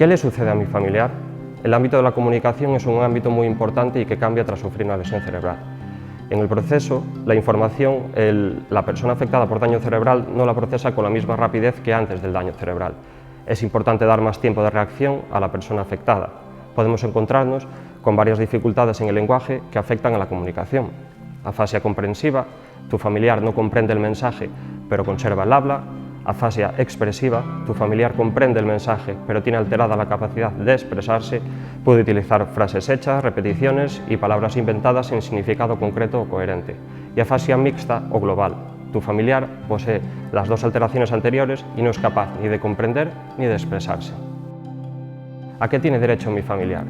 ¿Qué le sucede a mi familiar? El ámbito de la comunicación es un ámbito muy importante y que cambia tras sufrir una lesión cerebral. En el proceso, la información, la persona afectada por daño cerebral no la procesa con la misma rapidez que antes del daño cerebral. Es importante dar más tiempo de reacción a la persona afectada. Podemos encontrarnos con varias dificultades en el lenguaje que afectan a la comunicación. Afasia comprensiva, tu familiar no comprende el mensaje pero conserva el habla. Afasia expresiva, tu familiar comprende el mensaje pero tiene alterada la capacidad de expresarse, puede utilizar frases hechas, repeticiones y palabras inventadas sin significado concreto o coherente. Y afasia mixta o global, tu familiar posee las dos alteraciones anteriores y no es capaz ni de comprender ni de expresarse. ¿A qué tiene derecho mi familiar?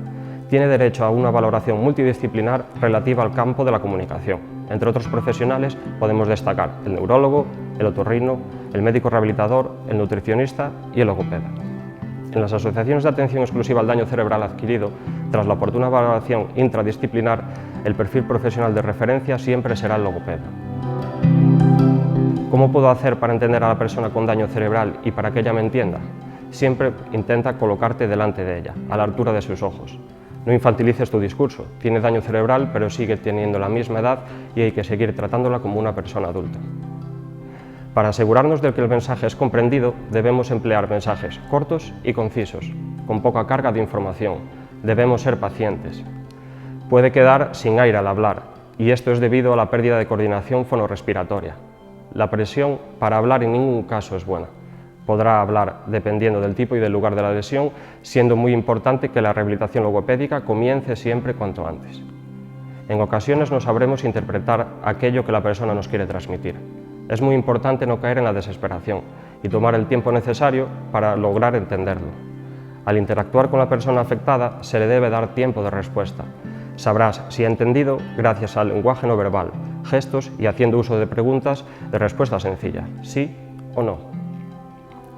Tiene derecho a una valoración multidisciplinar relativa al campo de la comunicación. Entre otros profesionales podemos destacar el neurólogo, el otorrino, el médico rehabilitador, el nutricionista y el logopeda. En las asociaciones de atención exclusiva al daño cerebral adquirido, tras la oportuna valoración intradisciplinar, el perfil profesional de referencia siempre será el logopeda. ¿Cómo puedo hacer para entender a la persona con daño cerebral y para que ella me entienda? Siempre intenta colocarte delante de ella, a la altura de sus ojos. No infantilices tu discurso, tiene daño cerebral pero sigue teniendo la misma edad y hay que seguir tratándola como una persona adulta. Para asegurarnos de que el mensaje es comprendido, debemos emplear mensajes cortos y concisos, con poca carga de información. Debemos ser pacientes. Puede quedar sin aire al hablar, y esto es debido a la pérdida de coordinación fonorrespiratoria. La presión para hablar en ningún caso es buena. Podrá hablar dependiendo del tipo y del lugar de la lesión, siendo muy importante que la rehabilitación logopédica comience siempre cuanto antes. En ocasiones no sabremos interpretar aquello que la persona nos quiere transmitir. Es muy importante no caer en la desesperación y tomar el tiempo necesario para lograr entenderlo. Al interactuar con la persona afectada se le debe dar tiempo de respuesta. Sabrás si ha entendido gracias al lenguaje no verbal, gestos y haciendo uso de preguntas de respuesta sencilla, sí o no.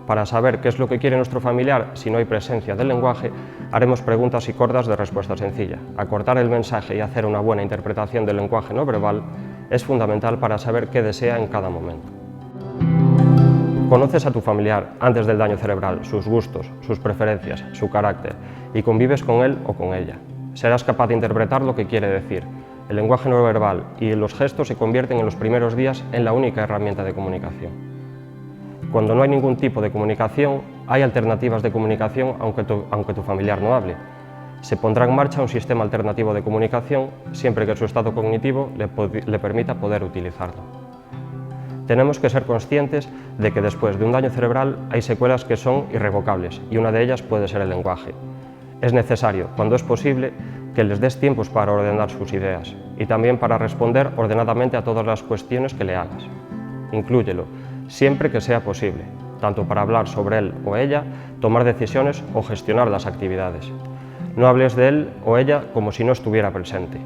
Para saber qué es lo que quiere nuestro familiar si no hay presencia del lenguaje, haremos preguntas y cortas de respuesta sencilla. Acortar el mensaje y hacer una buena interpretación del lenguaje no verbal es fundamental para saber qué desea en cada momento. Conoces a tu familiar antes del daño cerebral, sus gustos, sus preferencias, su carácter, y convives con él o con ella. Serás capaz de interpretar lo que quiere decir. El lenguaje no verbal y los gestos se convierten en los primeros días en la única herramienta de comunicación. Cuando no hay ningún tipo de comunicación, hay alternativas de comunicación aunque tu familiar no hable. Se pondrá en marcha un sistema alternativo de comunicación siempre que su estado cognitivo le permita poder utilizarlo. Tenemos que ser conscientes de que después de un daño cerebral hay secuelas que son irrevocables y una de ellas puede ser el lenguaje. Es necesario, cuando es posible, que les des tiempos para ordenar sus ideas y también para responder ordenadamente a todas las cuestiones que le hagas. Inclúyelo, siempre que sea posible, tanto para hablar sobre él o ella, tomar decisiones o gestionar las actividades. No hables de él o ella como si no estuviera presente.